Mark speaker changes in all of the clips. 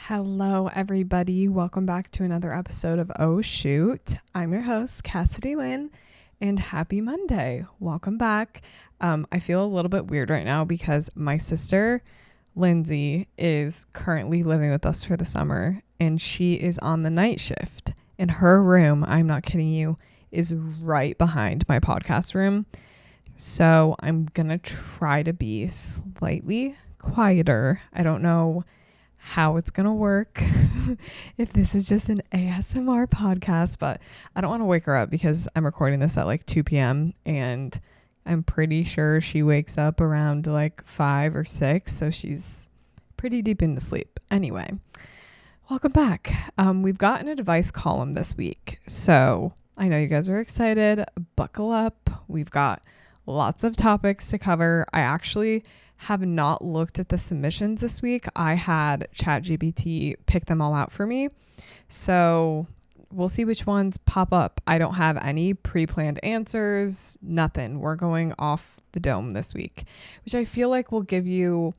Speaker 1: Hello, everybody. Welcome back to another episode of Oh Shoot. I'm your host, Cassidy Lynne, and happy Monday. Welcome back. I feel a little bit weird right now because my sister, Lindsay, is currently living with us for the summer, and she is on the night shift. And her room, I'm not kidding you, is right behind my podcast room. So I'm going to try to be slightly quieter. I don't know how it's gonna work if this is just an ASMR podcast, but I don't want to wake her up because I'm recording this at like 2 p.m. and I'm pretty sure she wakes up around like 5 or 6, so she's pretty deep into sleep. Anyway, welcome back. We've got an advice column this week, so I know you guys are excited. Buckle up. We've got lots of topics to cover. I actually have not looked at the submissions this week. I had ChatGPT pick them all out for me. So we'll see which ones pop up. I don't have any pre-planned answers, nothing. We're going off the dome this week, which I feel like will give you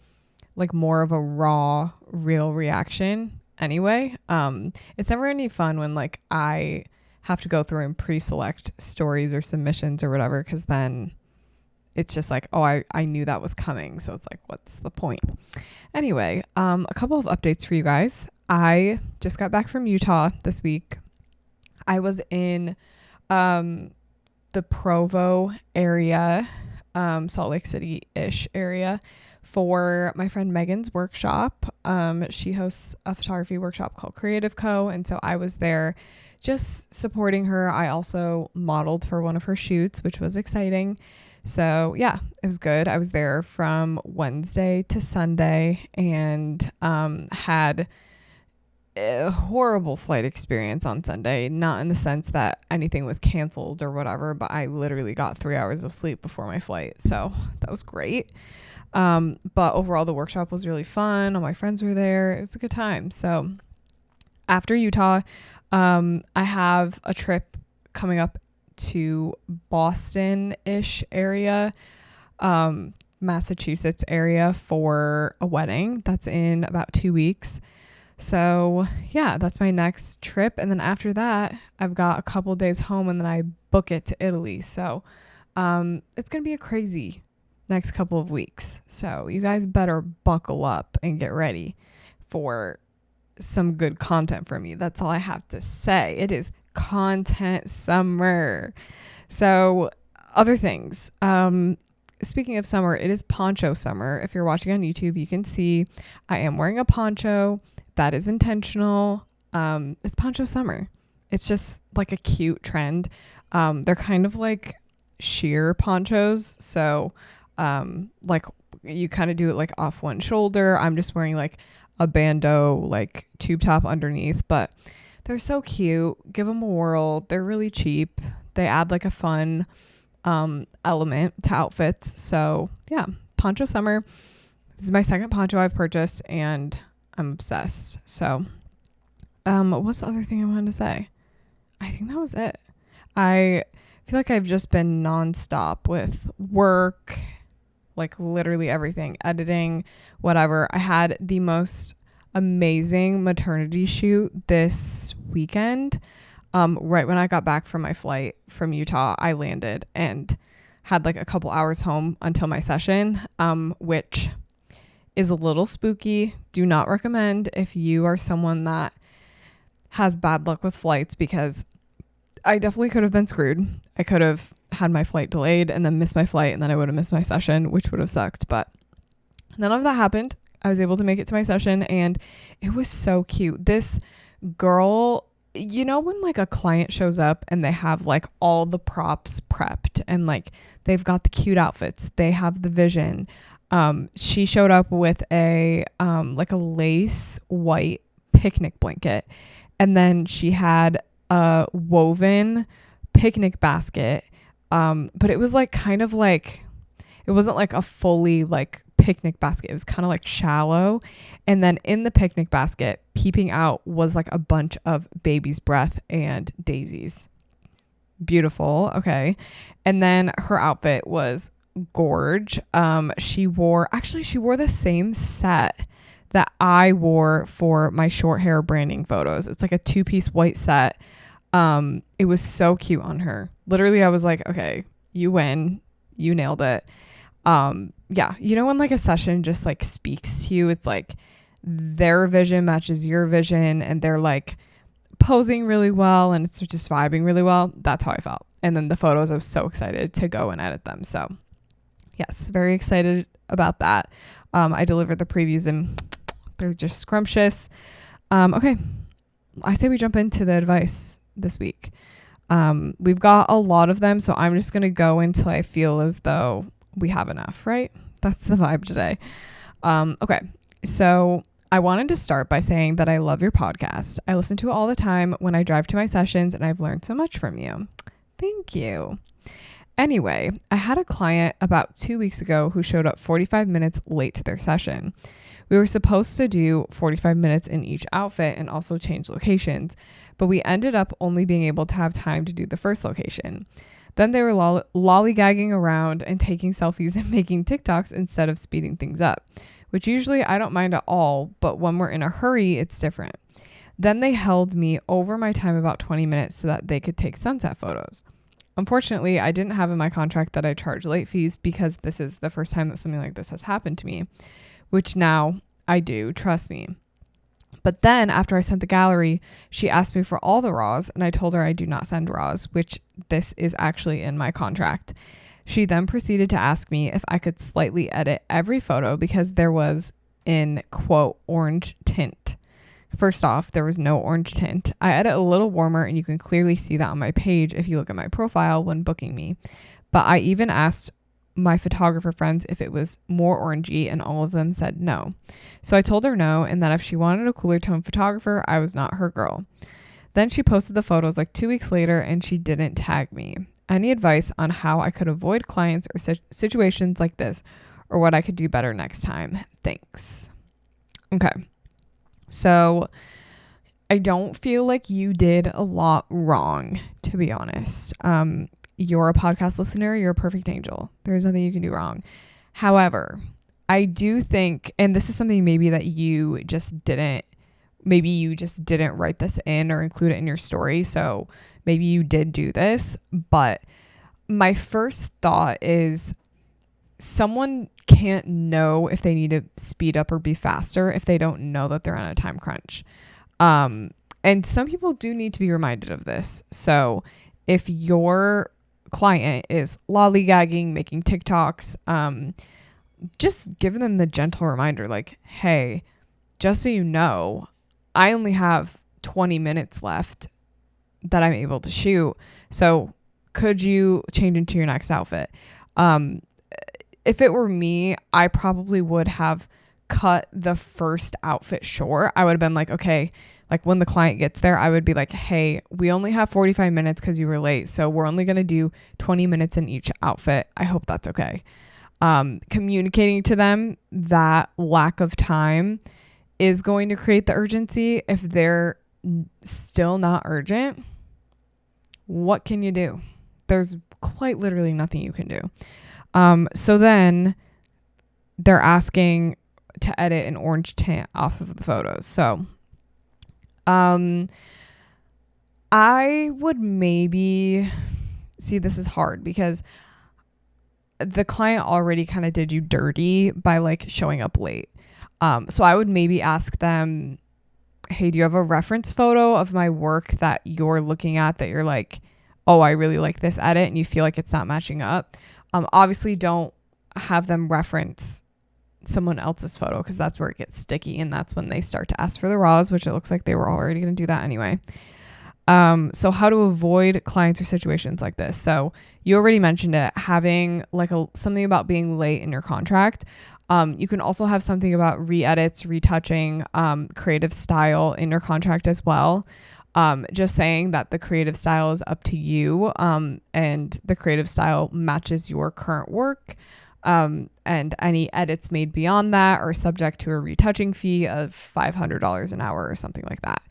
Speaker 1: like more of a raw, real reaction anyway. It's never any fun when like I have to go through and pre-select stories or submissions or whatever, because then it's just like, oh, I knew that was coming. So it's like, what's the point? Anyway, a couple of updates for you guys. I just got back from Utah this week. I was in the Provo area, Salt Lake City-ish area for my friend Megan's workshop. She hosts a photography workshop called Creative Co. And so I was there just supporting her. I also modeled for one of her shoots, which was exciting. So yeah, it was good. I was there from Wednesday to Sunday and had a horrible flight experience on Sunday. Not in the sense that anything was canceled or whatever, but I literally got 3 hours of sleep before my flight. So that was great. But overall, the workshop was really fun. All my friends were there. It was a good time. So after Utah, I have a trip coming up to Boston-ish area, Massachusetts area for a wedding that's in about 2 weeks. So yeah, that's my next trip. And then after that, I've got a couple days home and then I book it to Italy. So it's going to be a crazy next couple of weeks. So you guys better buckle up and get ready for some good content from me. That's all I have to say. It is content summer. So other things, speaking of summer, it is poncho summer. If you're watching on YouTube, you can see I am wearing a poncho. That is intentional. It's poncho summer. It's just like a cute trend. They're kind of like sheer ponchos. So like you kind of do it like off one shoulder. I'm just wearing like a bandeau, like tube top underneath, but they're so cute. Give them a whirl. They're really cheap. They add like a fun element to outfits. So yeah, poncho summer. This is my second poncho I've purchased and I'm obsessed. So what's the other thing I wanted to say? I think that was it. I feel like I've just been nonstop with work, like literally everything, editing, whatever. I had the most amazing maternity shoot this weekend. Right when I got back from my flight from Utah, I landed and had like a couple hours home until my session, which is a little spooky. Do not recommend if you are someone that has bad luck with flights, because I definitely could have been screwed. I could have had my flight delayed and then missed my flight, and then I would have missed my session, which would have sucked. But none of that happened. I was able to make it to my session and it was so cute. This girl, you know, when like a client shows up and they have like all the props prepped and like they've got the cute outfits, they have the vision. She showed up with a like a lace white picnic blanket, and then she had a woven picnic basket. But it was like kind of like, it wasn't like a fully like picnic basket. It was kind of like shallow. And then in the picnic basket, peeping out was like a bunch of baby's breath and daisies. Beautiful. Okay. And then her outfit was gorge. She wore the same set that I wore for my short hair branding photos. It's like a 2-piece white set. It was so cute on her. Literally, I was like, okay, you win. You nailed it. Yeah. You know, when like a session just like speaks to you, it's like their vision matches your vision and they're like posing really well and it's just vibing really well. That's how I felt. And then the photos, I was so excited to go and edit them. So yes, very excited about that. I delivered the previews and they're just scrumptious. Okay. I say we jump into the advice this week. We've got a lot of them, so I'm just going to go until I feel as though we have enough, right? That's the vibe today. Okay. So I wanted to start by saying that I love your podcast. I listen to it all the time when I drive to my sessions and I've learned so much from you. Thank you. Anyway, I had a client about 2 weeks ago who showed up 45 minutes late to their session. We were supposed to do 45 minutes in each outfit and also change locations, but we ended up only being able to have time to do the first location. Then they were lollygagging around and taking selfies and making TikToks instead of speeding things up, which usually I don't mind at all, but when we're in a hurry, it's different. Then they held me over my time about 20 minutes so that they could take sunset photos. Unfortunately, I didn't have in my contract that I charge late fees because this is the first time that something like this has happened to me, which now I do, trust me. But then after I sent the gallery, she asked me for all the raws and I told her I do not send raws, which this is actually in my contract. She then proceeded to ask me if I could slightly edit every photo because there was in quote orange tint. First off, there was no orange tint. I edit a little warmer and you can clearly see that on my page if you look at my profile when booking me. But I even asked my photographer friends if it was more orangey and all of them said no. So I told her no and that if she wanted a cooler tone photographer, I was not her girl. Then she posted the photos like 2 weeks later and she didn't tag me. Any advice on how I could avoid clients or situations like this or what I could do better next time? Thanks. Okay. So I don't feel like you did a lot wrong, to be honest. You're a podcast listener. You're a perfect angel. There's nothing you can do wrong. However, I do think, and this is something maybe that you just didn't write this in or include it in your story. So maybe you did do this, but my first thought is someone can't know if they need to speed up or be faster if they don't know that they're on a time crunch. And some people do need to be reminded of this. So if your client is lollygagging, making TikToks, just give them the gentle reminder like, hey, just so you know, I only have 20 minutes left that I'm able to shoot. So could you change into your next outfit? If it were me, I probably would have cut the first outfit short. I would have been like, okay, like when the client gets there, I would be like, hey, we only have 45 minutes because you were late. So we're only going to do 20 minutes in each outfit. I hope that's okay. Communicating to them that lack of time is going to create the urgency. If they're still not urgent, what can you do? There's quite literally nothing you can do. So then they're asking to edit an orange tint off of the photos. So, I would maybe see, this is hard because the client already kind of did you dirty by like showing up late. So I would maybe ask them, hey, do you have a reference photo of my work that you're looking at that you're like, oh, I really like this edit and you feel like it's not matching up? Obviously don't have them reference someone else's photo because that's where it gets sticky and that's when they start to ask for the raws, which it looks like they were already going to do that anyway. So how to avoid clients or situations like this. So you already mentioned it, having like something about being late in your contract. You can also have something about re-edits, retouching, creative style in your contract as well. Just saying that the creative style is up to you, and the creative style matches your current work, and any edits made beyond that are subject to a retouching fee of $500 an hour or something like that.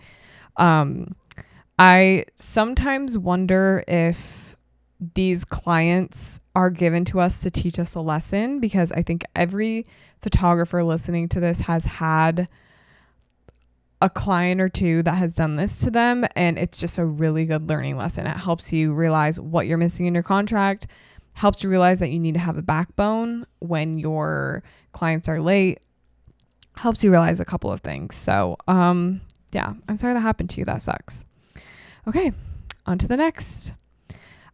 Speaker 1: I sometimes wonder if these clients are given to us to teach us a lesson, because I think every photographer listening to this has had a client or two that has done this to them, and it's just a really good learning lesson. It helps you realize what you're missing in your contract, helps you realize that you need to have a backbone when your clients are late, helps you realize a couple of things. So, yeah, I'm sorry that happened to you. That sucks. Okay, on to the next.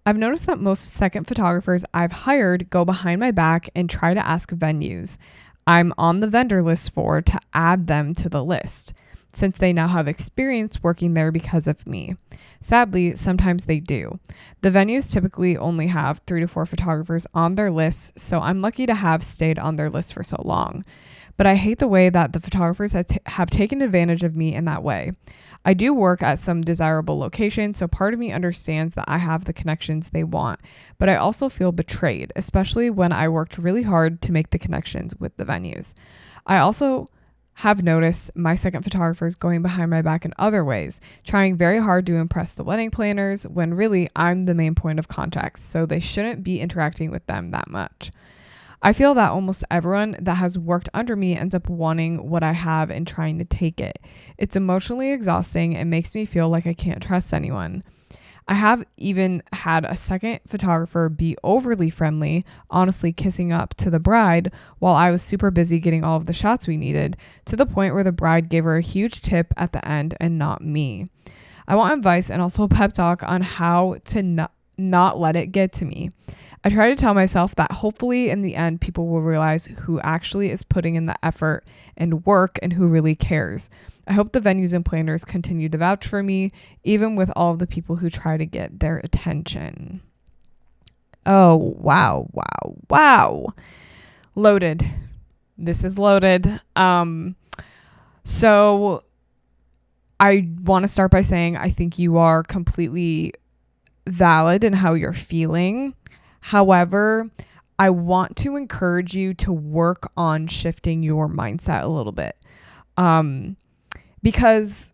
Speaker 1: I've noticed that most second photographers I've hired go behind my back and try to ask venues I'm on the vendor list for to add them to the list, since they now have experience working there because of me. Sadly, sometimes they do. The venues typically only have 3 to 4 photographers on their lists, so I'm lucky to have stayed on their list for so long. But I hate the way that the photographers have taken advantage of me in that way. I do work at some desirable locations, so part of me understands that I have the connections they want, but I also feel betrayed, especially when I worked really hard to make the connections with the venues. I also have noticed my second photographers going behind my back in other ways, trying very hard to impress the wedding planners when really I'm the main point of contact, so they shouldn't be interacting with them that much. I feel that almost everyone that has worked under me ends up wanting what I have and trying to take it. It's emotionally exhausting and makes me feel like I can't trust anyone. I have even had a second photographer be overly friendly, honestly kissing up to the bride while I was super busy getting all of the shots we needed, to the point where the bride gave her a huge tip at the end and not me. I want advice and also a pep talk on how to not let it get to me. I try to tell myself that hopefully in the end people will realize who actually is putting in the effort and work and who really cares. I hope the venues and planners continue to vouch for me, even with all of the people who try to get their attention. Oh, wow. Loaded. This is loaded. So I want to start by saying I think you are completely valid in how you're feeling. However, I want to encourage you to work on shifting your mindset a little bit. Because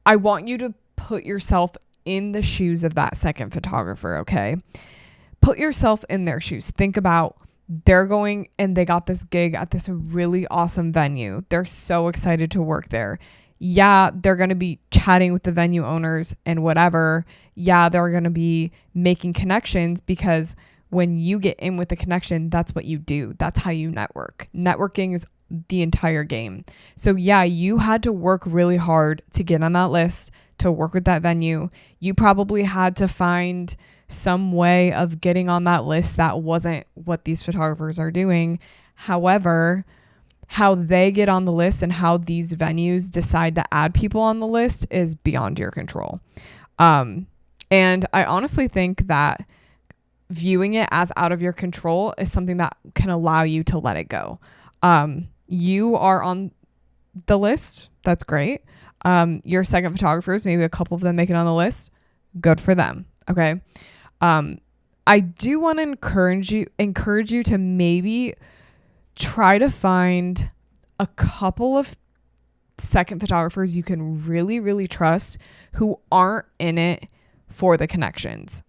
Speaker 1: I want you to put yourself in the shoes of that second photographer, okay? Put yourself in their shoes. Think about they're going and they got this gig at this really awesome venue. They're so excited to work there. Yeah, they're going to be chatting with the venue owners and whatever. Yeah, they're going to be making connections, because when you get in with the connection, that's what you do. That's how you network. Networking is the entire game. So yeah, you had to work really hard to get on that list, to work with that venue. You probably had to find some way of getting on that list that wasn't what these photographers are doing. However, how they get on the list and how these venues decide to add people on the list is beyond your control. And I honestly think that viewing it as out of your control is something that can allow you to let it go. You are on the list. That's great. Your second photographers, maybe a couple of them make it on the list. Good for them. Okay. I do want to encourage you to maybe try to find a couple of second photographers you can really, really trust who aren't in it for the connections.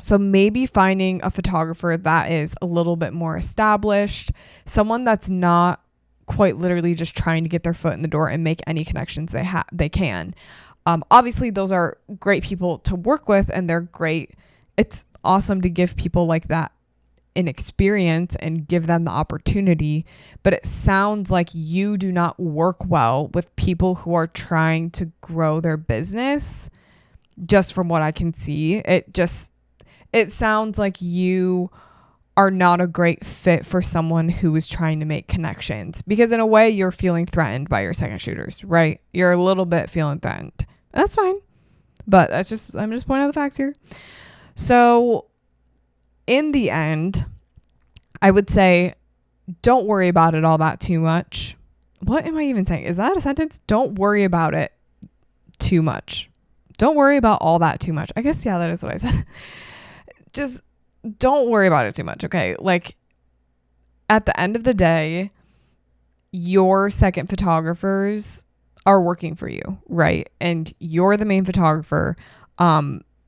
Speaker 1: So maybe finding a photographer that is a little bit more established, someone that's not quite literally just trying to get their foot in the door and make any connections they can. Obviously, those are great people to work with and they're great. It's awesome to give people like that an experience and give them the opportunity, but it sounds like you do not work well with people who are trying to grow their business. Just from what I can see, it sounds like you are not a great fit for someone who is trying to make connections, because in a way you're feeling threatened by your second shooters, right? You're a little bit feeling threatened. That's fine. But I'm just pointing out the facts here. So in the end, I would say don't worry about it all that too much. What am I even saying? Is that a sentence? Don't worry about it too much. Don't worry about all that too much. I guess, yeah, that is what I said. Just don't worry about it too much, okay? Like, at the end of the day, your second photographers are working for you, right? And you're the main photographer.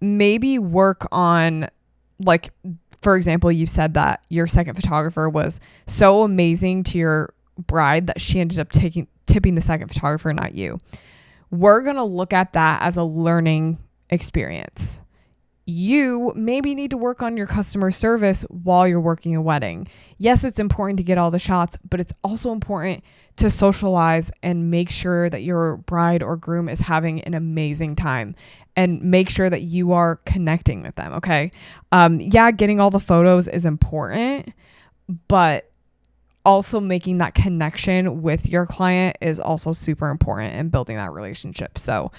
Speaker 1: Maybe work on, like, for example, you said that your second photographer was so amazing to your bride that she ended up tipping the second photographer, not you. We're going to look at that as a learning experience. You maybe need to work on your customer service while you're working a wedding. Yes, it's important to get all the shots, but it's also important to socialize and make sure that your bride or groom is having an amazing time, and make sure that you are connecting with them. Okay. Getting all the photos is important, but also making that connection with your client is also super important in building that relationship. So,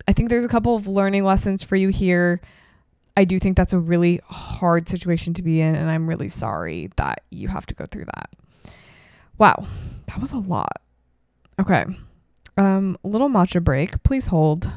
Speaker 1: I think there's a couple of learning lessons for you here. I do think that's a really hard situation to be in, and I'm really sorry that you have to go through that. Wow, that was a lot. Okay, little matcha break. Please hold.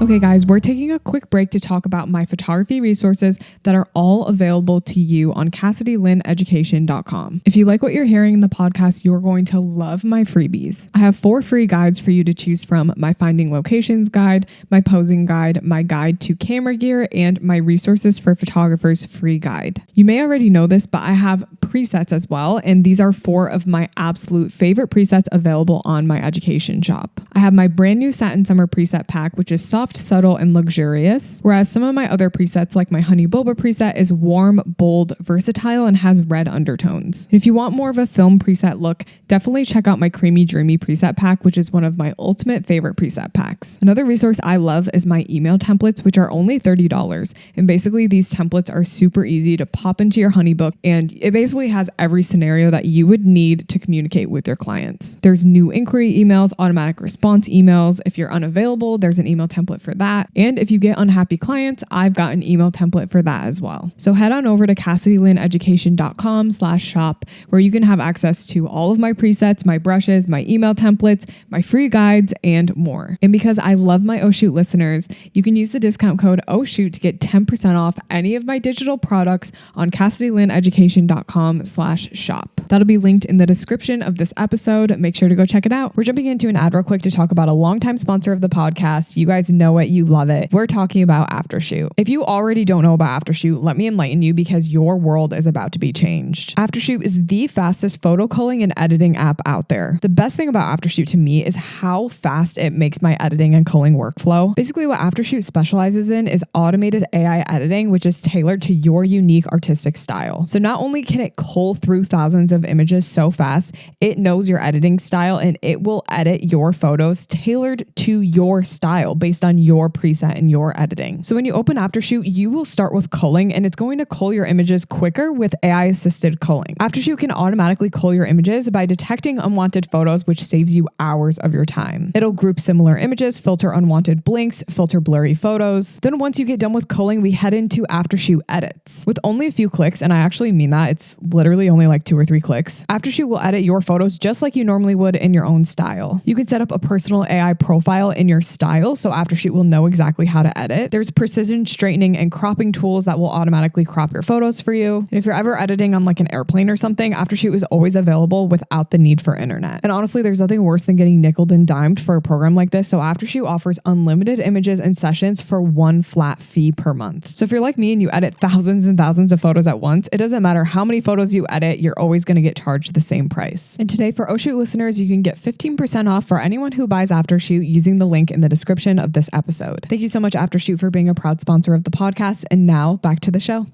Speaker 1: Okay, guys, we're taking a quick break to talk about my photography resources that are all available to you on CassidyLynneEducation.com. If you like what you're hearing in the podcast, you're going to love my freebies. I have 4 free guides for you to choose from: my finding locations guide, my posing guide, my guide to camera gear, and my resources for photographers free guide. You may already know this, but I have presets as well, and these are 4 of my absolute favorite presets available on my education shop. I have my brand new Satin Summer preset pack, which is soft, subtle, and luxurious, whereas some of my other presets, like my Honey Boba preset, is warm, bold, versatile, and has red undertones. If you want more of a film preset look, definitely check out my Creamy Dreamy preset pack, which is one of my ultimate favorite preset packs. Another resource I love is my email templates, which are only $30. And basically these templates are super easy to pop into your honeybook, and it basically has every scenario that you would need to communicate with your clients. There's new inquiry emails, automatic response emails. If you're unavailable, there's an email template for that. And if you get unhappy clients, I've got an email template for that as well. So head on over to CassidyLynneEducation.com/shop, where you can have access to all of my presets, my brushes, my email templates, my free guides, and more. And because I love my Oh Shoot listeners, you can use the discount code OhShoot to get 10% off any of my digital products on CassidyLynneEducation.com/shop. That'll be linked in the description of this episode. Make sure to go check it out. We're jumping into an ad real quick to talk about a longtime sponsor of the podcast. You guys know it, you love it. We're talking about Aftershoot. If you already don't know about Aftershoot, let me enlighten you, because your world is about to be changed. Aftershoot is the fastest photo culling and editing app out there. The best thing about Aftershoot to me is how fast it makes my editing and culling workflow. Basically, what Aftershoot specializes in is automated AI editing, which is tailored to your unique artistic style. So not only can it cull through thousands of images so fast, it knows your editing style, and it will edit your photos tailored to your style based on your preset and your editing. So when you open Aftershoot, you will start with culling, and it's going to cull your images quicker with AI assisted culling. Aftershoot can automatically cull your images by detecting unwanted photos, which saves you hours of your time. It'll group similar images, filter unwanted blinks, filter blurry photos. Then once you get done with culling, we head into Aftershoot edits. With only a few clicks, and I actually mean that, it's literally only like 2 or 3 clicks, Aftershoot will edit your photos just like you normally would in your own style. You can set up a personal AI profile in your style, so Aftershoot will know exactly how to edit. There's precision straightening and cropping tools that will automatically crop your photos for you. And if you're ever editing on like an airplane or something, Aftershoot is always available without the need for internet. And honestly, there's nothing worse than getting nickeled and dimed for a program like this, so Aftershoot offers unlimited images and sessions for one flat fee per month. So if you're like me and you edit thousands and thousands of photos at once, it doesn't matter how many photos you edit, you're always going to get charged the same price. And today, for Oh Shoot listeners, you can get 15% off for anyone who buys Aftershoot using the link in the description of this episode. Thank you so much, Aftershoot, for being a proud sponsor of the podcast. And now back to the show.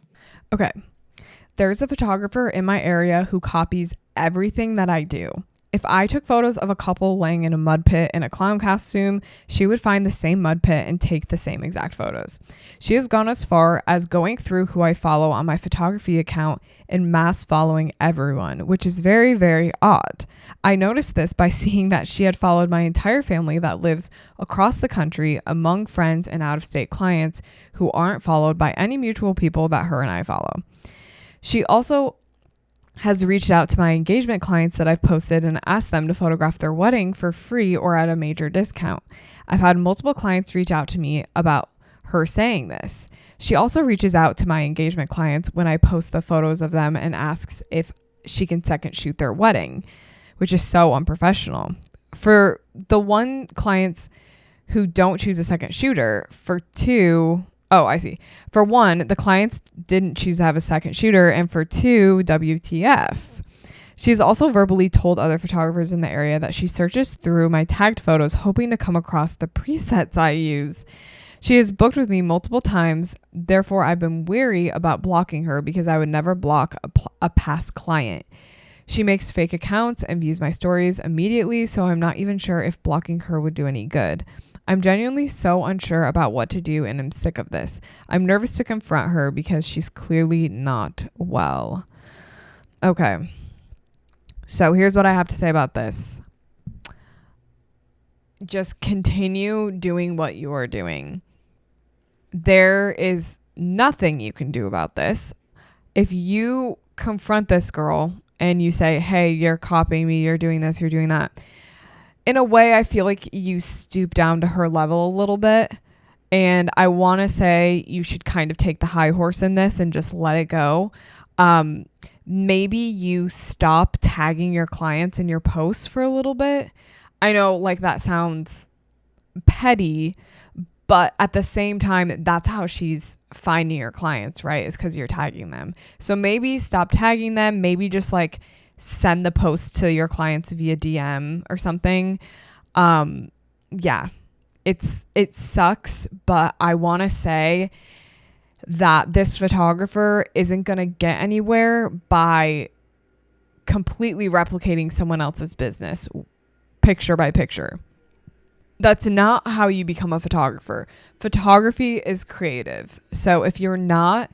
Speaker 1: Okay. There's a photographer in my area who copies everything that I do. If I took photos of a couple laying in a mud pit in a clown costume, she would find the same mud pit and take the same exact photos. She has gone as far as going through who I follow on my photography account and mass following everyone, which is very, very odd. I noticed this by seeing that she had followed my entire family that lives across the country among friends and out-of-state clients who aren't followed by any mutual people that her and I follow. She also has reached out to my engagement clients that I've posted and asked them to photograph their wedding for free or at a major discount. I've had multiple clients reach out to me about her saying this. She also reaches out to my engagement clients when I post the photos of them and asks if she can second shoot their wedding, which is so unprofessional. For the one clients who don't choose a second shooter, for 2, Oh, I see. For one, the clients didn't choose to have a second shooter. And for two, WTF. She's also verbally told other photographers in the area that she searches through my tagged photos hoping to come across the presets I use. She has booked with me multiple times. Therefore, I've been wary about blocking her because I would never block a past client. She makes fake accounts and views my stories immediately, so I'm not even sure if blocking her would do any good. I'm genuinely so unsure about what to do, and I'm sick of this. I'm nervous to confront her because she's clearly not well. Okay. So here's what I have to say about this. Just continue doing what you are doing. There is nothing you can do about this. If you confront this girl and you say, hey, you're copying me, you're doing this, you're doing that, in a way, I feel like you stoop down to her level a little bit. And I want to say you should kind of take the high horse in this and just let it go. Maybe you stop tagging your clients in your posts for a little bit. I know, like, that sounds petty, but at the same time, that's how she's finding your clients, right? Is because you're tagging them. So maybe stop tagging them. Maybe just like send the post to your clients via DM or something. Yeah, it sucks, but I want to say that this photographer isn't going to get anywhere by completely replicating someone else's business picture by picture. That's not how you become a photographer. Photography is creative. So if you're not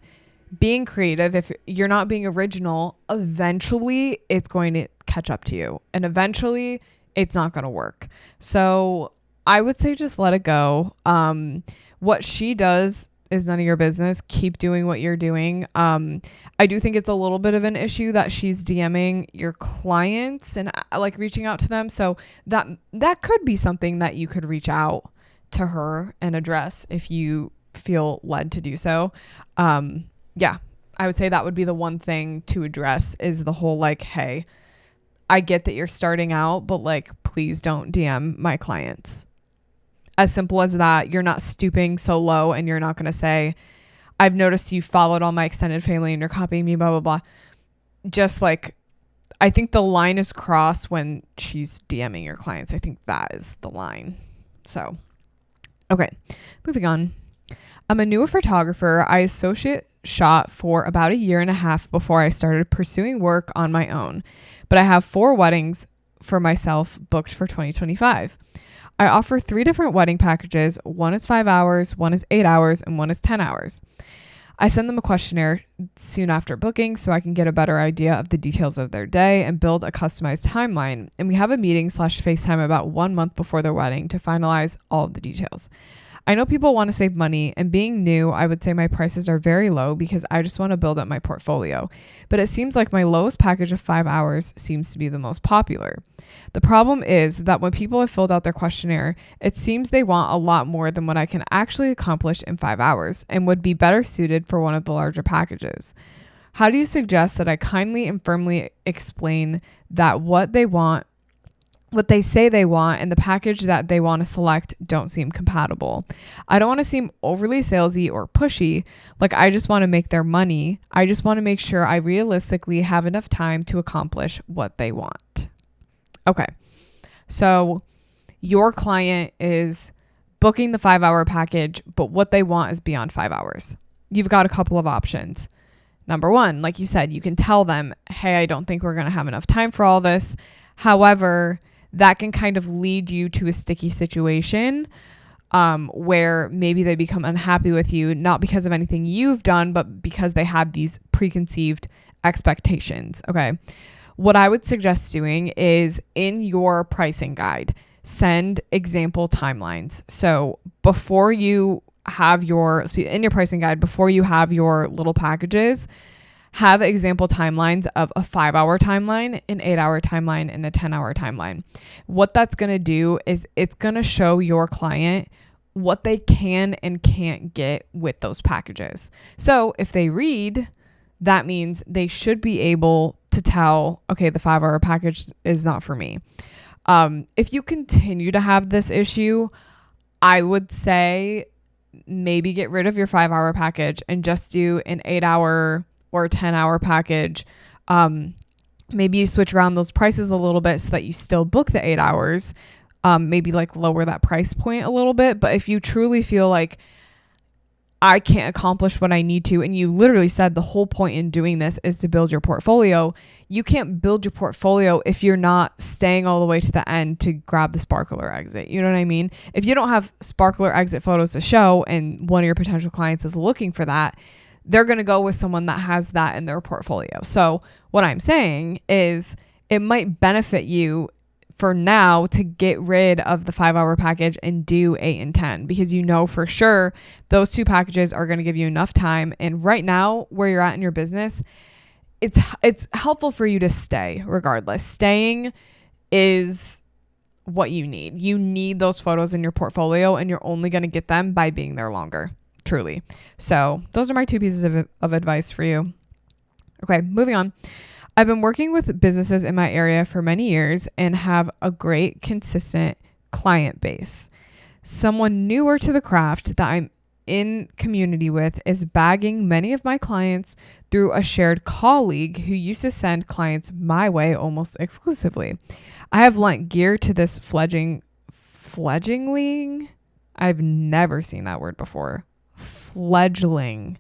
Speaker 1: being creative, if you're not being original, eventually it's going to catch up to you. And eventually it's not going to work. So I would say just let it go. What she does is none of your business. Keep doing what you're doing. I do think it's a little bit of an issue that she's DMing your clients and like reaching out to them. So that could be something that you could reach out to her and address if you feel led to do so. Yeah, I would say that would be the one thing to address is the whole like, hey, I get that you're starting out, but like, please don't DM my clients. As simple as that. You're not stooping so low and you're not going to say, I've noticed you followed all my extended family and you're copying me, blah, blah, blah. Just like, I think the line is crossed when she's DMing your clients. I think that is the line. So, okay, moving on. I'm a newer photographer. I associate shot for about a year and a half before I started pursuing work on my own, but I have 4 weddings for myself booked for 2025. I offer 3 different wedding packages. One is 5 hours, one is 8 hours, and one is 10 hours. I send them a questionnaire soon after booking so I can get a better idea of the details of their day and build a customized timeline. And we have a meeting / FaceTime about 1 month before their wedding to finalize all of the details. I know people want to save money, and being new, I would say my prices are very low because I just want to build up my portfolio. But it seems like my lowest package of 5 hours seems to be the most popular. The problem is that when people have filled out their questionnaire, it seems they want a lot more than what I can actually accomplish in 5 hours and would be better suited for one of the larger packages. How do you suggest that I kindly and firmly explain that what they say they want and the package that they want to select don't seem compatible? I don't want to seem overly salesy or pushy, like I just want to make their money. I just want to make sure I realistically have enough time to accomplish what they want. Okay, so your client is booking the 5-hour package, but what they want is beyond 5 hours. You've got a couple of options. Number one, like you said, you can tell them, hey, I don't think we're going to have enough time for all this. However, that can kind of lead you to a sticky situation where maybe they become unhappy with you, not because of anything you've done, but because they had these preconceived expectations. Okay. What I would suggest doing is in your pricing guide, send example timelines. So in your pricing guide, before you have your little packages, have example timelines of a 5-hour timeline, an 8-hour timeline, and a 10-hour timeline. What that's going to do is it's going to show your client what they can and can't get with those packages. So if they read, that means they should be able to tell, okay, the 5-hour package is not for me. If you continue to have this issue, I would say maybe get rid of your 5-hour package and just do an 8-hour or 10-hour package. Maybe you switch around those prices a little bit so that you still book the 8 hours. Maybe like lower that price point a little bit. But if you truly feel like I can't accomplish what I need to, and you literally said the whole point in doing this is to build your portfolio, you can't build your portfolio if you're not staying all the way to the end to grab the sparkler exit. You know what I mean? If you don't have sparkler exit photos to show and one of your potential clients is looking for that, they're going to go with someone that has that in their portfolio. So what I'm saying is it might benefit you for now to get rid of the 5-hour package and do 8 and 10, because you know for sure those 2 packages are going to give you enough time. And right now where you're at in your business, it's helpful for you to stay regardless. Staying is what you need. You need those photos in your portfolio, and you're only going to get them by being there longer, truly. So those are my 2 pieces of advice for you. Okay, moving on. I've been working with businesses in my area for many years and have a great, consistent client base. Someone newer to the craft that I'm in community with is bagging many of my clients through a shared colleague who used to send clients my way almost exclusively. I have lent gear to this fledgling. I've never seen that word before. Fledgling.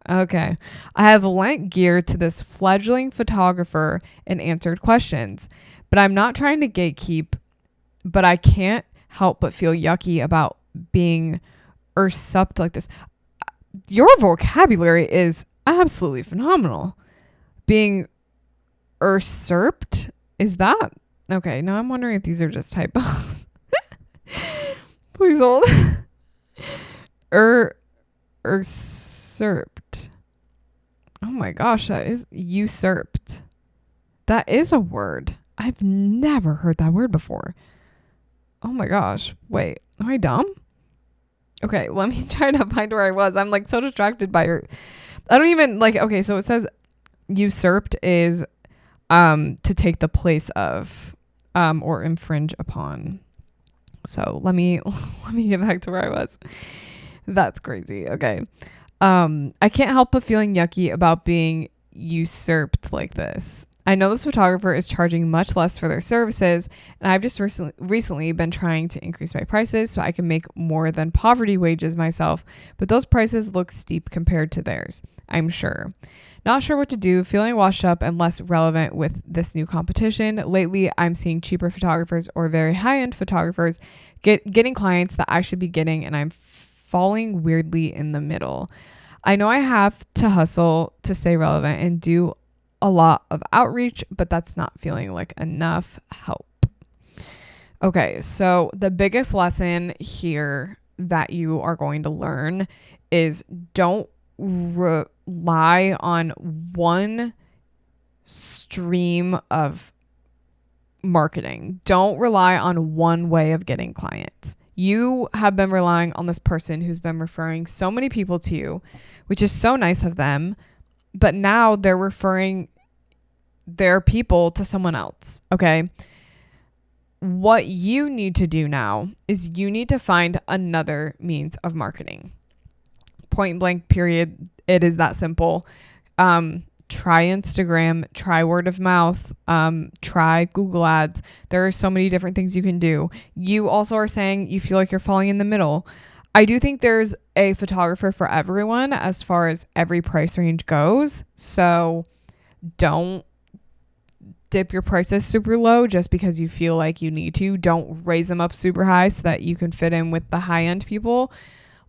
Speaker 1: Okay. I have lent gear to this fledgling photographer and answered questions, but I'm not trying to gatekeep, but I can't help but feel yucky about being usurped like this. Your vocabulary is absolutely phenomenal. Being usurped? Is that? Okay. Now I'm wondering if these are just typos. Please hold. Usurped. Oh my gosh, that is usurped. That is a word. I've never heard that word before. Oh my gosh. Wait, am I dumb? Okay, let me try to find where I was. I'm like so distracted by her. I don't even like, okay, so it says usurped is to take the place of or infringe upon. So let me get back to where I was. That's crazy. Okay. I can't help but feeling yucky about being usurped like this. I know this photographer is charging much less for their services, and I've just recently been trying to increase my prices so I can make more than poverty wages myself, but those prices look steep compared to theirs, I'm sure. Not sure what to do, feeling washed up and less relevant with this new competition. Lately, I'm seeing cheaper photographers or very high-end photographers getting clients that I should be getting, and I'm falling weirdly in the middle. I know I have to hustle to stay relevant and do a lot of outreach, but that's not feeling like enough help. Okay, so the biggest lesson here that you are going to learn is don't rely on one stream of marketing. Don't rely on one way of getting clients. You have been relying on this person who's been referring so many people to you, which is so nice of them. But now they're referring their people to someone else. Okay. What you need to do now is you need to find another means of marketing. Point blank, period. It is that simple. Try Instagram, try word of mouth, try Google ads. There are so many different things you can do. You also are saying you feel like you're falling in the middle. I do think there's a photographer for everyone as far as every price range goes. So don't dip your prices super low just because you feel like you need to. Don't raise them up super high so that you can fit in with the high end people.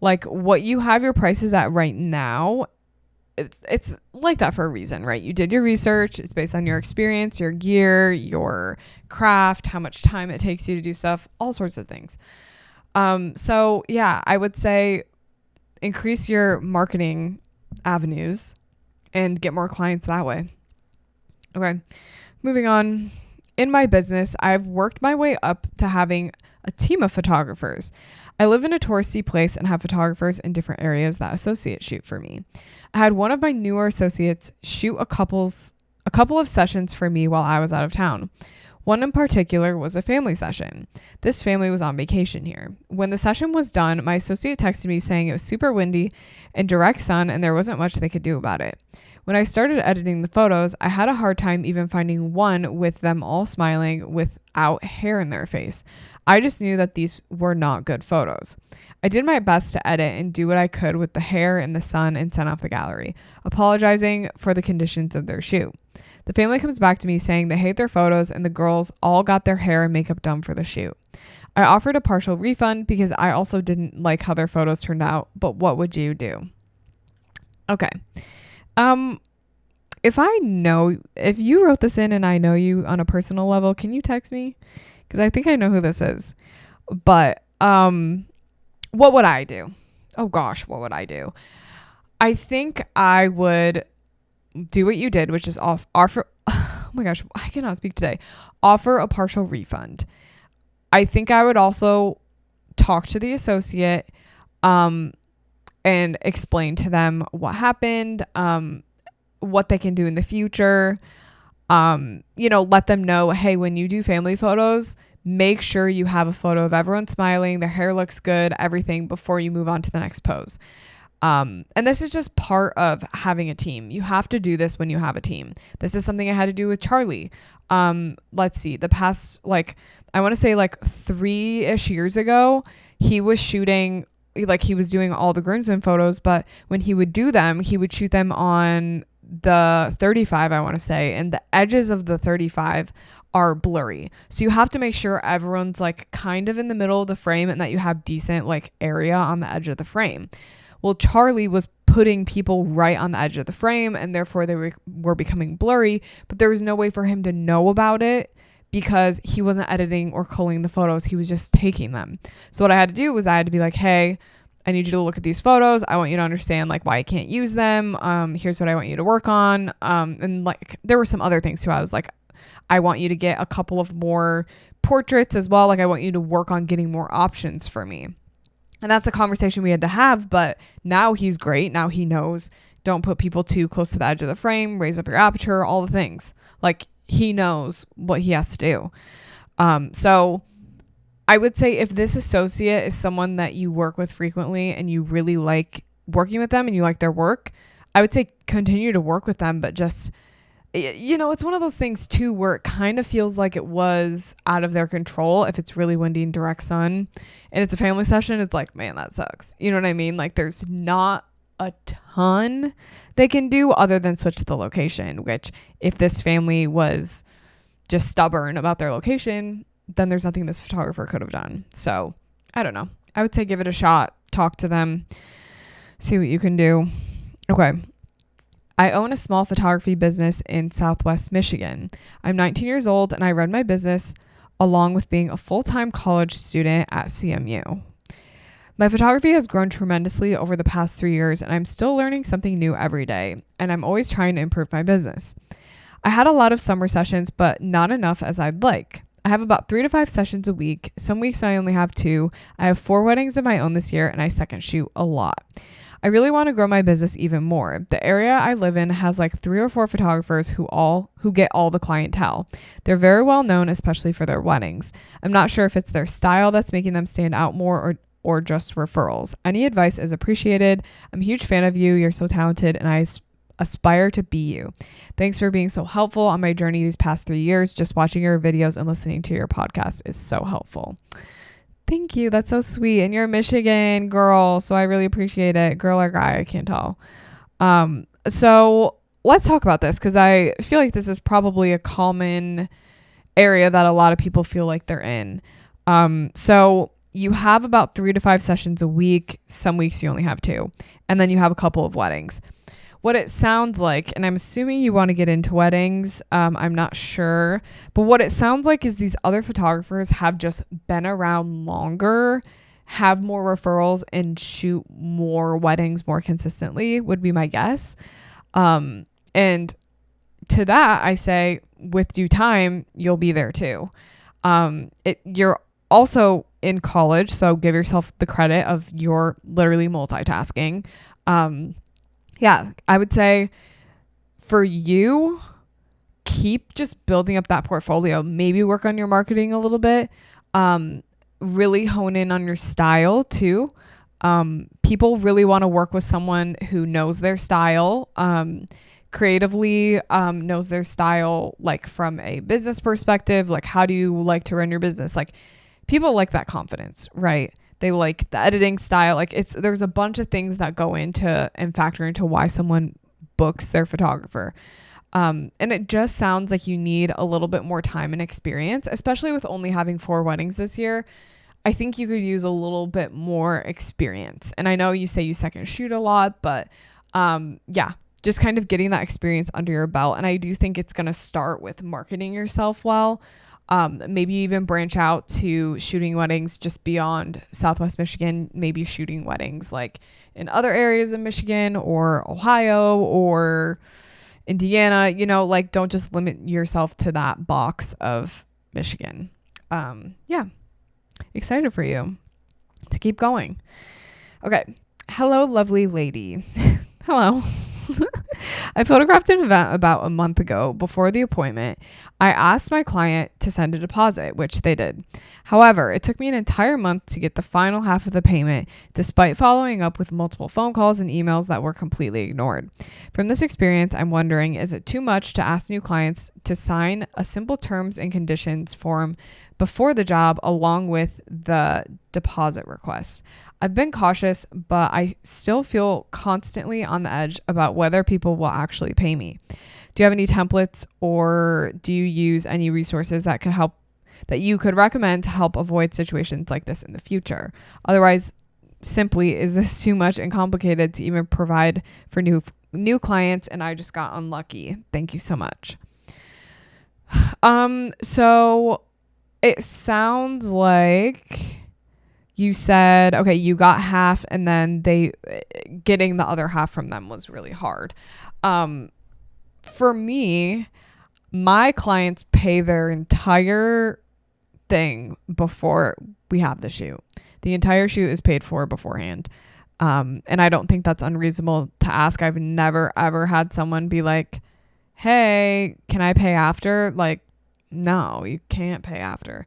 Speaker 1: Like what you have your prices at right now, it's like that for a reason, right? You did your research. It's based on your experience, your gear, your craft, how much time it takes you to do stuff, all sorts of things. So yeah, I would say increase your marketing avenues and get more clients that way. Okay. Moving on. In my business, I've worked my way up to having a team of photographers. I live in a touristy place and have photographers in different areas that associate shoot for me. I had one of my newer associates shoot a couple of sessions for me while I was out of town. One in particular was a family session. This family was on vacation here. When the session was done, my associate texted me saying it was super windy and direct sun and there wasn't much they could do about it. When I started editing the photos, I had a hard time even finding one with them all smiling without hair in their face. I just knew that these were not good photos. I did my best to edit and do what I could with the hair and the sun and sent off the gallery, apologizing for the conditions of their shoot. The family comes back to me saying they hate their photos and the girls all got their hair and makeup done for the shoot. I offered a partial refund because I also didn't like how their photos turned out, but what would you do? Okay. If you wrote this in and I know you on a personal level, can you text me? Because I think I know who this is. But what would I do? Oh gosh, what would I do? I think I would do what you did, which is offer. Oh my gosh, I cannot speak today. Offer a partial refund. I think I would also talk to the associate and explain to them what happened, what they can do in the future. Let them know, hey, when you do family photos, make sure you have a photo of everyone smiling, their hair looks good, everything before you move on to the next pose. And this is just part of having a team. You have to do this when you have a team. This is something I had to do with Charlie. Let's see, the past, I want to say 3-ish years ago, he was shooting, he was doing all the groomsmen photos, but when he would do them, he would shoot them on the 35, I want to say, and the edges of the 35 are blurry. So you have to make sure everyone's kind of in the middle of the frame and that you have decent area on the edge of the frame. Well, Charlie was putting people right on the edge of the frame and therefore they were becoming blurry, but there was no way for him to know about it because he wasn't editing or culling the photos. He was just taking them. So what I had to do was I had to be like, hey, I need you to look at these photos. I want you to understand why I can't use them. Here's what I want you to work on. And there were some other things too. I was like, I want you to get a couple of more portraits as well. I want you to work on getting more options for me. And that's a conversation we had to have, but now he's great. Now he knows, don't put people too close to the edge of the frame, raise up your aperture, all the things. He knows what he has to do. So I would say if this associate is someone that you work with frequently and you really like working with them and you like their work, I would say continue to work with them, but just, it's one of those things too, where it kind of feels like it was out of their control. If it's really windy and direct sun and it's a family session, it's man, that sucks. You know what I mean? There's not a ton they can do other than switch the location, which if this family was just stubborn about their location, then there's nothing this photographer could have done. So I don't know. I would say give it a shot, talk to them, see what you can do. Okay. I own a small photography business in Southwest Michigan. I'm 19 years old and I run my business along with being a full-time college student at CMU. My photography has grown tremendously over the past 3 years and I'm still learning something new every day, and I'm always trying to improve my business. I had a lot of summer sessions, but not enough as I'd like. I have about 3 to 5 sessions a week. Some weeks I only have 2. I have 4 weddings of my own this year and I second shoot a lot. I really want to grow my business even more. The area I live in has 3 or 4 photographers who get all the clientele. They're very well known, especially for their weddings. I'm not sure if it's their style that's making them stand out more or just referrals. Any advice is appreciated. I'm a huge fan of you. You're so talented and I aspire to be you. Thanks for being so helpful on my journey these past 3 years. Just watching your videos and listening to your podcast is so helpful. Thank you. That's so sweet. And you're a Michigan girl, so I really appreciate it. Girl or guy, I can't tell. So let's talk about this because I feel like this is probably a common area that a lot of people feel like they're in. So you have about 3 to 5 sessions a week. Some weeks you only have 2. And then you have a couple of weddings. What it sounds like, and I'm assuming you want to get into weddings, I'm not sure, but what it sounds like is these other photographers have just been around longer, have more referrals, and shoot more weddings more consistently, would be my guess. And to that, I say, with due time, you'll be there too. You're also in college, so give yourself the credit of you're literally multitasking. Yeah, I would say for you, keep just building up that portfolio. Maybe work on your marketing a little bit. Really hone in on your style too. People really want to work with someone who knows their style, creatively, knows their style, like from a business perspective. Like, how do you like to run your business? Like, people like that confidence, right? They like the editing style. Like, there's a bunch of things that go into and factor into why someone books their photographer. And it just sounds like you need a little bit more time and experience, especially with only having 4 weddings this year. I think you could use a little bit more experience. And I know you say you second shoot a lot, but yeah, just kind of getting that experience under your belt. And I do think it's going to start with marketing yourself well. Maybe even branch out to shooting weddings just beyond Southwest Michigan, maybe shooting weddings like in other areas of Michigan or Ohio or Indiana, like don't just limit yourself to that box of Michigan. Yeah. Excited for you to keep going. Okay. Hello, lovely lady. Hello. I photographed an event about a month ago. Before the appointment, I asked my client to send a deposit, which they did. However, it took me an entire month to get the final half of the payment, despite following up with multiple phone calls and emails that were completely ignored. From this experience, I'm wondering, is it too much to ask new clients to sign a simple terms and conditions form before the job along with the deposit request? I've been cautious, but I still feel constantly on the edge about whether people will actually pay me. Do you have any templates, or do you use any resources that you could recommend to help avoid situations like this in the future? Otherwise, simply, is this too much and complicated to even provide for new clients, and I just got unlucky? Thank you so much. So it sounds like you said, okay, you got half, and then getting the other half from them was really hard. For me, my clients pay their entire thing before we have the shoot. The entire shoot is paid for beforehand. And I don't think that's unreasonable to ask. I've never, ever had someone be like, hey, can I pay after? Like, no, you can't pay after.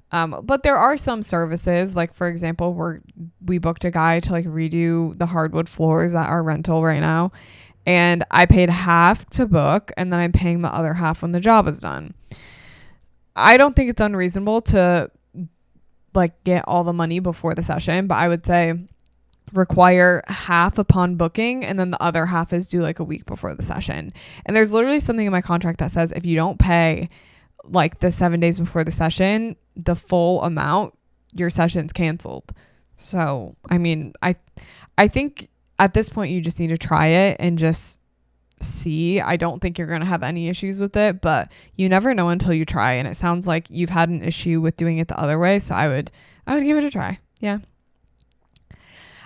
Speaker 1: But there are some services, like for example, we booked a guy to like redo the hardwood floors at our rental right now, and I paid half to book, and then I'm paying the other half when the job is done. I don't think it's unreasonable to like get all the money before the session, but I would say require half upon booking, and then the other half is due like a week before the session. And there's literally something in my contract that says if you don't pay like the 7 days before the session, the full amount, your session's canceled. So, I mean, I think at this point you just need to try it and just see. I don't think you're going to have any issues with it, but you never know until you try. And it sounds like you've had an issue with doing it the other way. So I would give it a try. Yeah.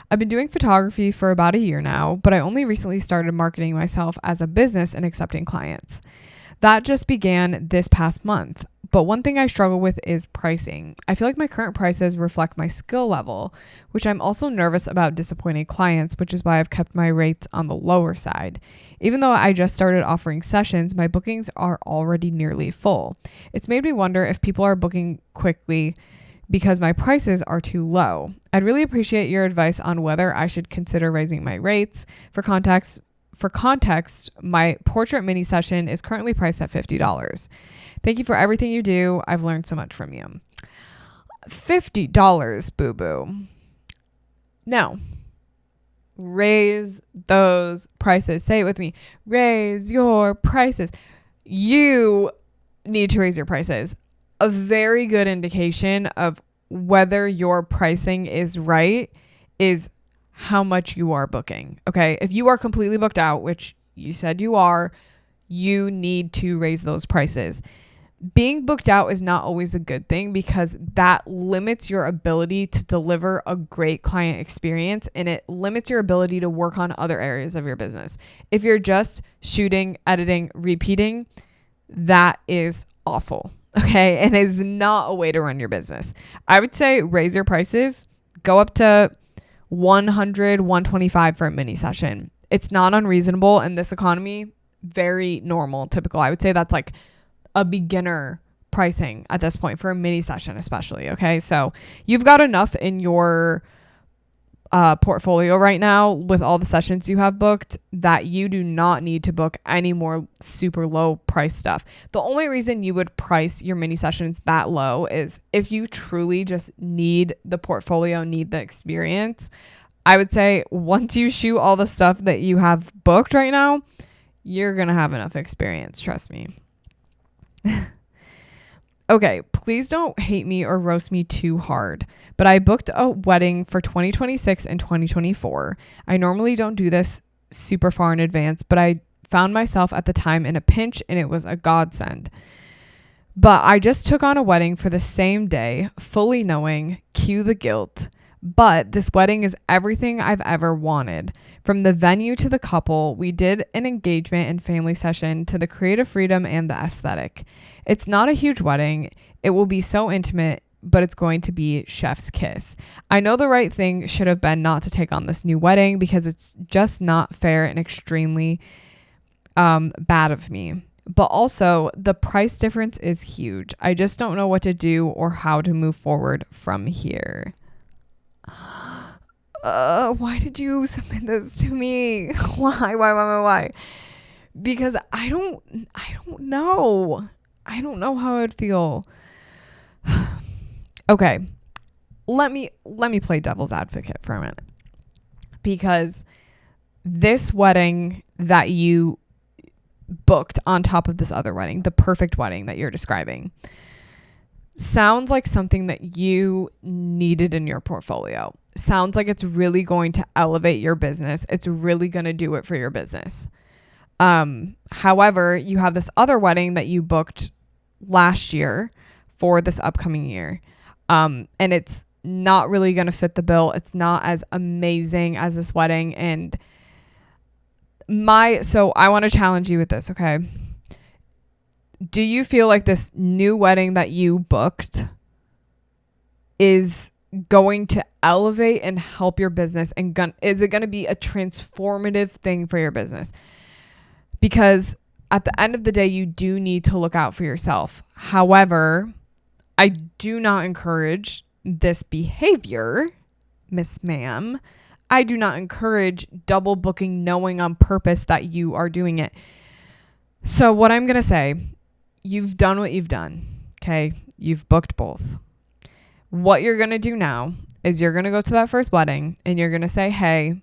Speaker 1: I've been doing photography for about a year now, but I only recently started marketing myself as a business and accepting clients. That just began this past month. But one thing I struggle with is pricing. I feel like my current prices reflect my skill level, which I'm also nervous about disappointing clients, which is why I've kept my rates on the lower side. Even though I just started offering sessions, my bookings are already nearly full. It's made me wonder if people are booking quickly because my prices are too low. I'd really appreciate your advice on whether I should consider raising my rates. For context, my portrait mini session is currently priced at $50. Thank you for everything you do. I've learned so much from you. $50, boo-boo. No. Raise those prices. Say it with me. Raise your prices. You need to raise your prices. A very good indication of whether your pricing is right is how much you are booking. Okay. If you are completely booked out, which you said you are, you need to raise those prices. Being booked out is not always a good thing because that limits your ability to deliver a great client experience, and it limits your ability to work on other areas of your business. If you're just shooting, editing, repeating, that is awful. Okay. And it's not a way to run your business. I would say raise your prices, go up to $100, $125 for a mini session. It's not unreasonable in this economy. Very normal, typical. I would say that's like a beginner pricing at this point for a mini session, especially. Okay. So you've got enough in your portfolio right now with all the sessions you have booked that you do not need to book any more super low price stuff. The only reason you would price your mini sessions that low is if you truly just need the portfolio, need the experience. I would say once you shoot all the stuff that you have booked right now, you're going to have enough experience. Trust me. Okay, please don't hate me or roast me too hard, but I booked a wedding for 2026 and 2024. I normally don't do this super far in advance, but I found myself at the time in a pinch and it was a godsend. But I just took on a wedding for the same day, fully knowing, cue the guilt. But this wedding is everything I've ever wanted. From the venue to the couple, we did an engagement and family session to the creative freedom and the aesthetic. It's not a huge wedding. It will be so intimate, but it's going to be chef's kiss. I know the right thing should have been not to take on this new wedding because it's just not fair and extremely bad of me. But also, the price difference is huge. I just don't know what to do or how to move forward from here. Why did you submit this to me? Why? Because I don't know. I don't know how I'd feel. Okay. Let me play devil's advocate for a minute. Because this wedding that you booked on top of this other wedding, the perfect wedding that you're describing, sounds like something that you needed in your portfolio. Sounds like it's really going to elevate your business. It's really going to do it for your business. However, you have this other wedding that you booked last year for this upcoming year. And it's not really going to fit the bill. It's not as amazing as this wedding. And so I want to challenge you with this. Okay. Do you feel like this new wedding that you booked is going to elevate and help your business? And is it going to be a transformative thing for your business? Because at the end of the day, you do need to look out for yourself. However, I do not encourage this behavior, Miss Ma'am. I do not encourage double booking knowing on purpose that you are doing it. So what I'm going to say, you've done what you've done. Okay. You've booked both. What you're going to do now is you're going to go to that first wedding and you're going to say, hey,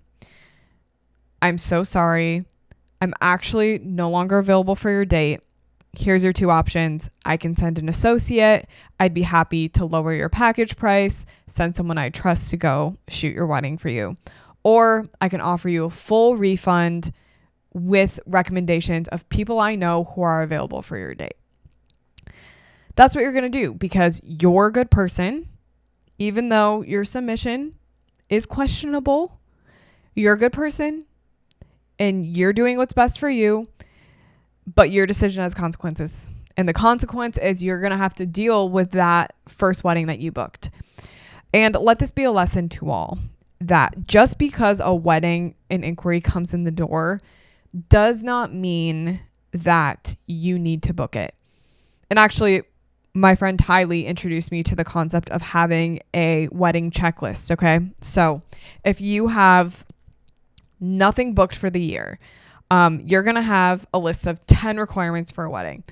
Speaker 1: I'm so sorry. I'm actually no longer available for your date. Here's your two options. I can send an associate. I'd be happy to lower your package price, send someone I trust to go shoot your wedding for you. Or I can offer you a full refund with recommendations of people I know who are available for your date. That's what you're going to do because you're a good person. Even though your submission is questionable, you're a good person and you're doing what's best for you, but your decision has consequences. And the consequence is you're going to have to deal with that first wedding that you booked. And let this be a lesson to all that just because a wedding and inquiry comes in the door does not mean that you need to book it. And actually, my friend Tylee introduced me to the concept of having a wedding checklist. Okay. So if you have nothing booked for the year, you're going to have a list of 10 requirements for a wedding.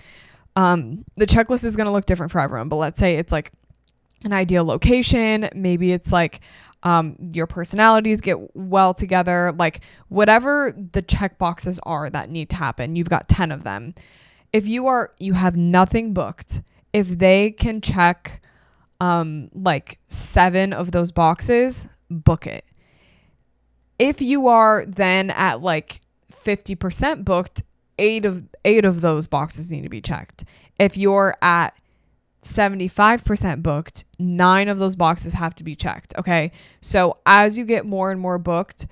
Speaker 1: The checklist is going to look different for everyone, but let's say it's like an ideal location. Maybe it's like, your personalities get well together, like whatever the check boxes are that need to happen. You've got 10 of them. If you have nothing booked, if they can check, like 7 of those boxes, book it. If you are then at like 50% booked, 8 of those boxes need to be checked. If you're at 75% booked, 9 of those boxes have to be checked. Okay. So as you get more and more booked,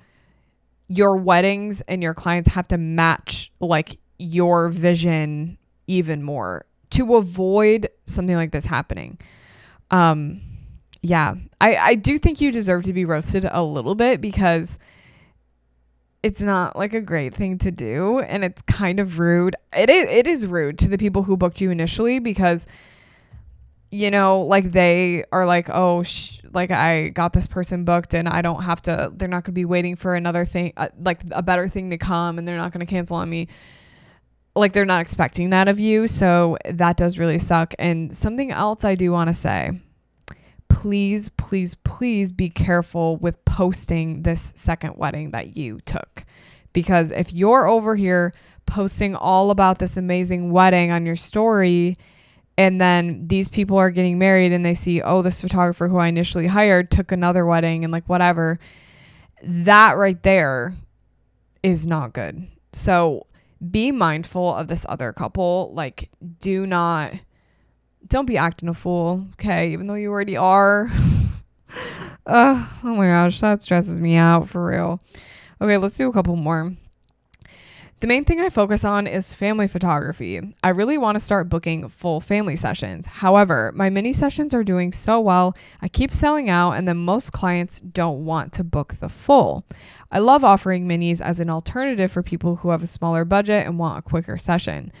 Speaker 1: your weddings and your clients have to match like your vision even more to avoid something like this happening. Yeah, I do think you deserve to be roasted a little bit because it's not like a great thing to do, and it's kind of rude. It is rude to the people who booked you initially, because like they are like, oh, like I got this person booked and I don't have to, they're not going to be waiting for another thing, like a better thing to come, and they're not going to cancel on me. Like, they're not expecting that of you. So that does really suck. And something else I do want to say, please, please, please be careful with posting this second wedding that you took. Because if you're over here posting all about this amazing wedding on your story, and then these people are getting married and they see, oh, this photographer who I initially hired took another wedding and like whatever, that right there is not good. So be mindful of this other couple. Like, don't be acting a fool, okay? Even though you already are. Oh my gosh, that stresses me out for real. Okay, let's do a couple more. The main thing I focus on is family photography. I really want to start booking full family sessions. However, my mini sessions are doing so well, I keep selling out, and then most clients don't want to book the full. I love offering minis as an alternative for people who have a smaller budget and want a quicker session.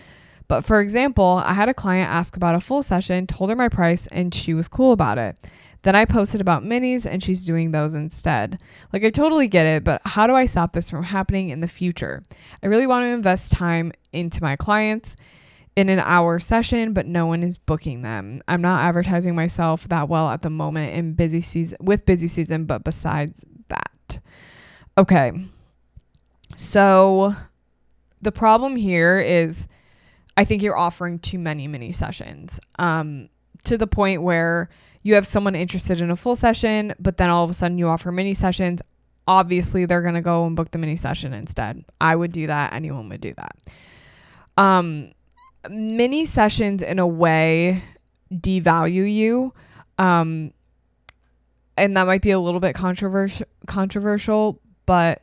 Speaker 1: But for example, I had a client ask about a full session, told her my price, and she was cool about it. Then I posted about minis and she's doing those instead. Like, I totally get it, but how do I stop this from happening in the future? I really want to invest time into my clients in an hour session, but no one is booking them. I'm not advertising myself that well at the moment in busy season, but besides that. Okay. So the problem here is I think you're offering too many mini sessions, to the point where you have someone interested in a full session, but then all of a sudden you offer mini sessions. Obviously, they're going to go and book the mini session instead. I would do that. Anyone would do that. Mini sessions in a way devalue you. And that might be a little bit controversial, but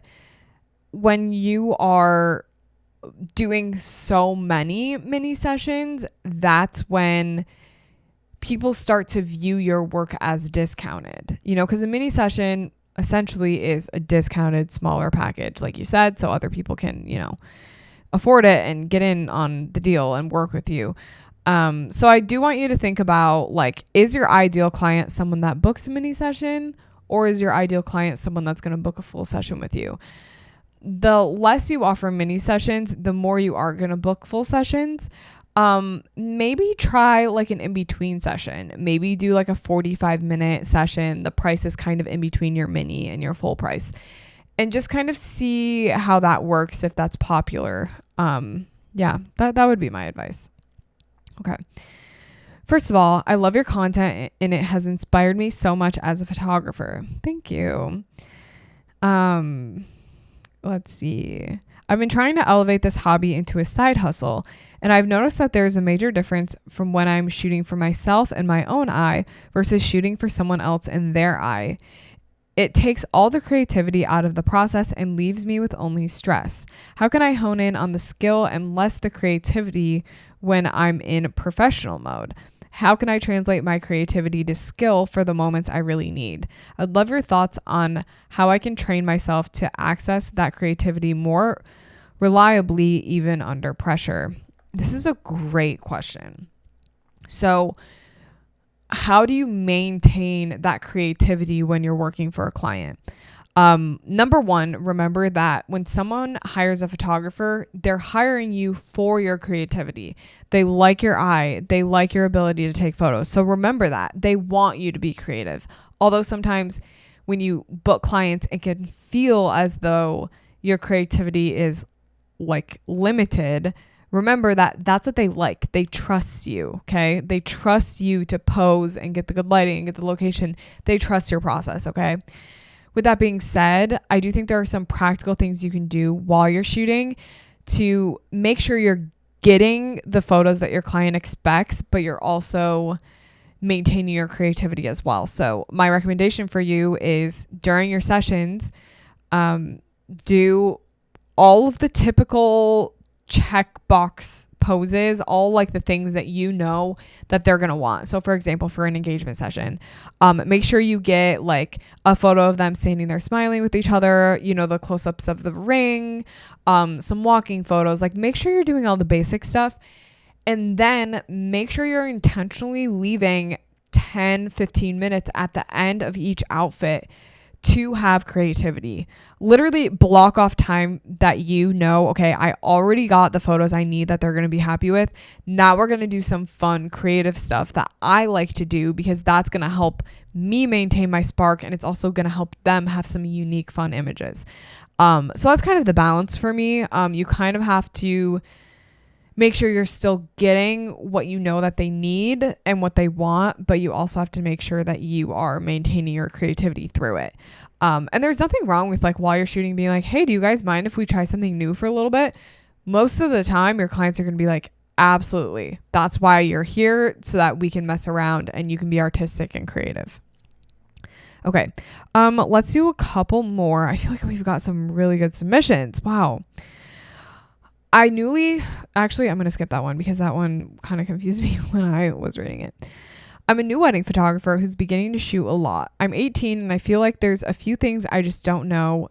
Speaker 1: when you are doing so many mini sessions, that's when people start to view your work as discounted, because a mini session essentially is a discounted smaller package, like you said, so other people can, afford it and get in on the deal and work with you. So I do want you to think about, like, is your ideal client someone that books a mini session, or is your ideal client someone that's going to book a full session with you? The less you offer mini sessions, the more you are going to book full sessions. Maybe try like an in-between session. Maybe do like a 45-minute session. The price is kind of in between your mini and your full price, and just kind of see how that works, if that's popular. That would be my advice. Okay. First of all, I love your content and it has inspired me so much as a photographer. Thank you. Let's see. I've been trying to elevate this hobby into a side hustle, and I've noticed that there's a major difference from when I'm shooting for myself in my own eye versus shooting for someone else in their eye. It takes all the creativity out of the process and leaves me with only stress. How can I hone in on the skill and less the creativity when I'm in professional mode? How can I translate my creativity to skill for the moments I really need? I'd love your thoughts on how I can train myself to access that creativity more reliably, even under pressure. This is a great question. So, how do you maintain that creativity when you're working for a client? Number one, remember that when someone hires a photographer, they're hiring you for your creativity. They like your eye. They like your ability to take photos. So remember that. They want you to be creative. Although sometimes when you book clients, it can feel as though your creativity is like limited. Remember that that's what they like. They trust you, okay? They trust you to pose and get the good lighting and get the location. They trust your process, okay? With that being said, I do think there are some practical things you can do while you're shooting to make sure you're getting the photos that your client expects, but you're also maintaining your creativity as well. So my recommendation for you is during your sessions, do all of the typical checkbox poses, all like the things that you know that they're gonna want. So for example, for an engagement session, make sure you get like a photo of them standing there smiling with each other, you know, the close-ups of the ring, some walking photos. Like make sure you're doing all the basic stuff, and then make sure you're intentionally leaving 10-15 minutes at the end of each outfit to have creativity. Literally block off time that you know, okay, I already got the photos I need that they're going to be happy with. Now we're going to do some fun, creative stuff that I like to do, because that's going to help me maintain my spark, and it's also going to help them have some unique, fun images. So that's kind of the balance for me. You kind of have to make sure you're still getting what you know that they need and what they want, but you also have to make sure that you are maintaining your creativity through it. And there's nothing wrong with like while you're shooting being like, hey, do you guys mind if we try something new for a little bit? Most of the time your clients are going to be like, absolutely. That's why you're here, so that we can mess around and you can be artistic and creative. Okay. Let's do a couple more. I feel like we've got some really good submissions. Wow. I'm going to skip that one because that one kind of confused me when I was reading it. I'm a new wedding photographer who's beginning to shoot a lot. I'm 18 and I feel like there's a few things I just don't know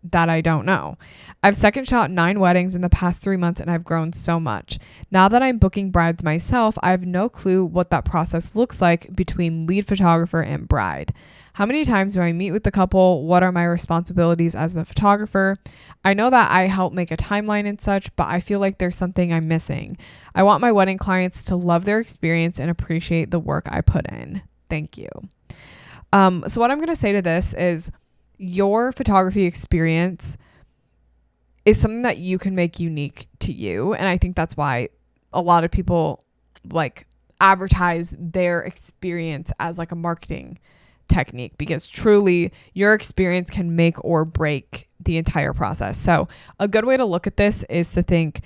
Speaker 1: that I don't know. I've second shot 9 weddings in the past 3 months and I've grown so much. Now that I'm booking brides myself, I have no clue what that process looks like between lead photographer and bride. How many times do I meet with the couple? What are my responsibilities as the photographer? I know that I help make a timeline and such, but I feel like there's something I'm missing. I want my wedding clients to love their experience and appreciate the work I put in. Thank you. So what I'm going to say to this is your photography experience is something that you can make unique to you. And I think that's why a lot of people like advertise their experience as like a marketing technique, because truly your experience can make or break the entire process. So a good way to look at this is to think,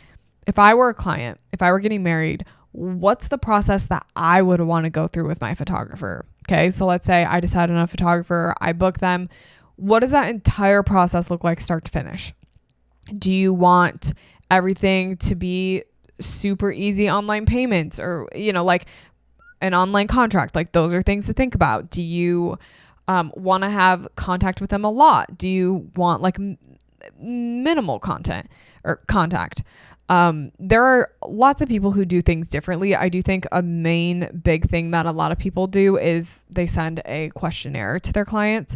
Speaker 1: if I were a client, if I were getting married, what's the process that I would want to go through with my photographer? Okay. So let's say I decided on a photographer, I book them. What does that entire process look like start to finish? Do you want everything to be super easy online payments, or, you know, like an online contract? Like those are things to think about. Do you want to have contact with them a lot? Do you want like minimal content or contact? There are lots of people who do things differently. I do think a main big thing that a lot of people do is they send a questionnaire to their clients.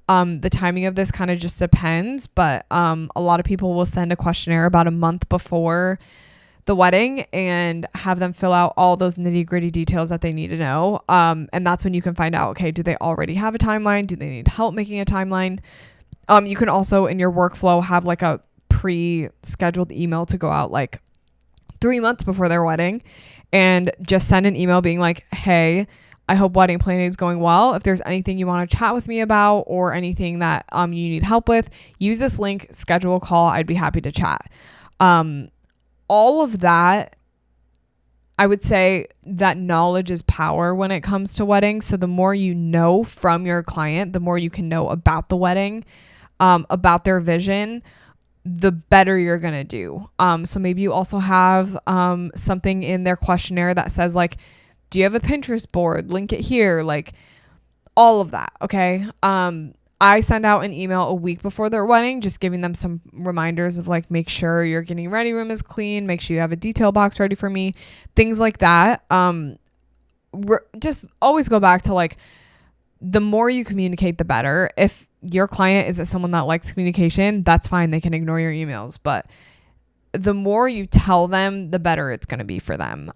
Speaker 1: The timing of this kind of just depends, but a lot of people will send a questionnaire about a month before the wedding and have them fill out all those nitty gritty details that they need to know. And that's when you can find out, okay, do they already have a timeline? Do they need help making a timeline? You can also in your workflow have like a pre-scheduled email to go out like 3 months before their wedding, and just send an email being like, hey, I hope wedding planning is going well. If there's anything you want to chat with me about or anything that you need help with, use this link, schedule a call. I'd be happy to chat. All of that, I would say that knowledge is power when it comes to weddings. So the more you know from your client, the more you can know about the wedding, about their vision, the better you're going to do. So maybe you also have something in their questionnaire that says like, do you have a Pinterest board? Link it here. Like all of that. Okay. I send out an email a week before their wedding, just giving them some reminders of like, make sure your getting ready room is clean. Make sure you have a detail box ready for me. Things like that. Just always go back to like, the more you communicate, the better. If your client isn't someone that likes communication, that's fine. They can ignore your emails, but the more you tell them, the better it's going to be for them.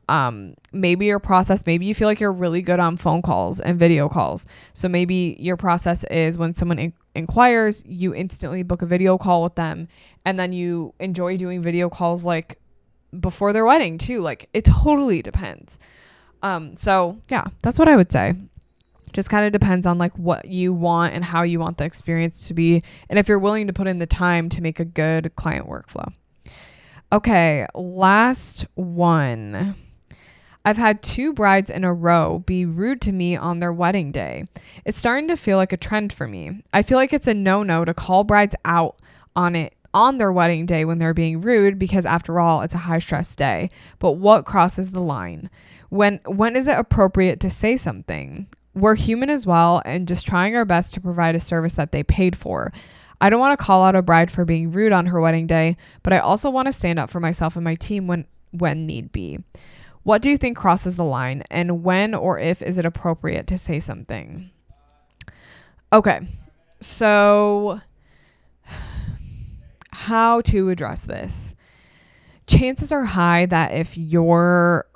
Speaker 1: Maybe your process, maybe you feel like you're really good on phone calls and video calls. So maybe your process is when someone inquires, you instantly book a video call with them. And then you enjoy doing video calls like before their wedding too. Like it totally depends. So yeah, that's what I would say. Just kind of depends on like what you want and how you want the experience to be. And if you're willing to put in the time to make a good client workflow. Okay, last one. I've had 2 brides in a row be rude to me on their wedding day. It's starting to feel like a trend for me. I feel like it's a no-no to call brides out on on their wedding day when they're being rude, because after all, it's a high stress day. But what crosses the line? When is it appropriate to say something? We're human as well, and just trying our best to provide a service that they paid for. I don't want to call out a bride for being rude on her wedding day, but I also want to stand up for myself and my team when need be. What do you think crosses the line, and when or if is it appropriate to say something? Okay, so how to address this? Chances are high that if your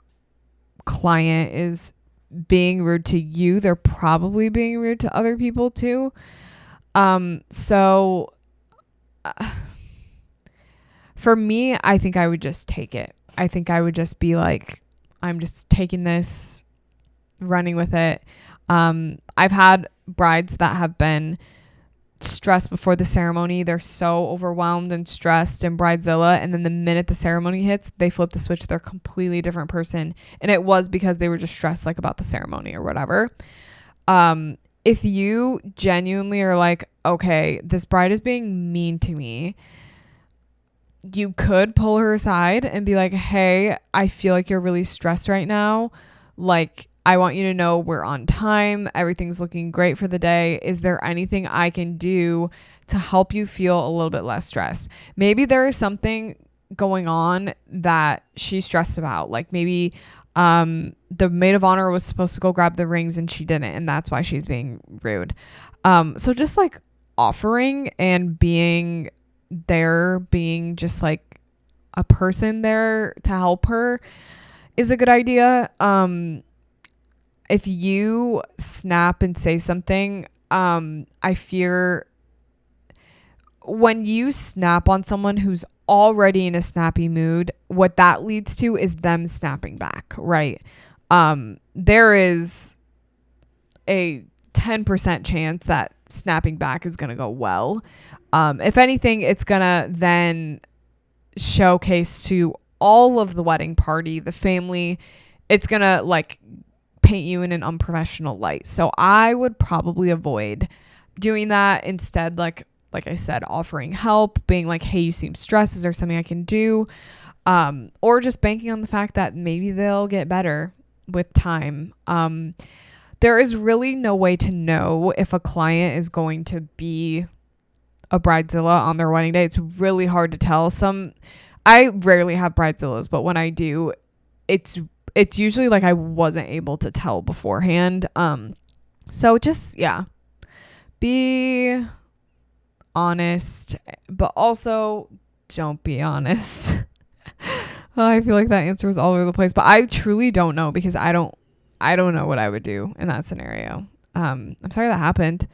Speaker 1: client is being rude to you, they're probably being rude to other people too. So for me, I think I would just take it. I think I would just be like, I'm just taking this, running with it. I've had brides that have been stressed before the ceremony. They're so overwhelmed and stressed in Bridezilla, and then the minute the ceremony hits, they flip the switch. They're a completely different person, and it was because they were just stressed like about the ceremony or whatever. If you genuinely are like, okay, this bride is being mean to me, you could pull her aside and be like, hey, I feel like you're really stressed right now. Like, I want you to know we're on time. Everything's looking great for the day. Is there anything I can do to help you feel a little bit less stressed? Maybe there is something going on that she's stressed about. Like maybe the maid of honor was supposed to go grab the rings and she didn't, and that's why she's being rude. So just like offering and being there, being just like a person there to help her is a good idea. If you snap and say something, I fear when you snap on someone who's already in a snappy mood, what that leads to is them snapping back, right? There is a 10% chance that snapping back is going to go well. If anything, it's going to then showcase to all of the wedding party, the family, it's going to like paint you in an unprofessional light. So I would probably avoid doing that. Instead, like I said, offering help, being like, hey, you seem stressed. Is there something I can do? Or just banking on the fact that maybe they'll get better with time. There is really no way to know if a client is going to be a bridezilla on their wedding day. It's really hard to tell. I rarely have bridezillas, but when I do, it's usually like I wasn't able to tell beforehand. So just, yeah, be honest, but also don't be honest. I feel like that answer was all over the place, but I truly don't know because I don't know what I would do in that scenario. I'm sorry that happened.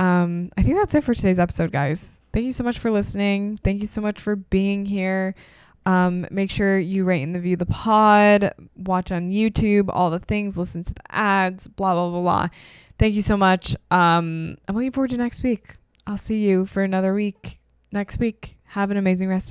Speaker 1: I think that's it for today's episode, guys. Thank you so much for listening. Thank you so much for being here. Make sure you rate and review the pod, watch on YouTube, all the things, listen to the ads, blah, blah, blah, blah. Thank you so much. I'm looking forward to next week. I'll see you for another week next week. Have an amazing rest of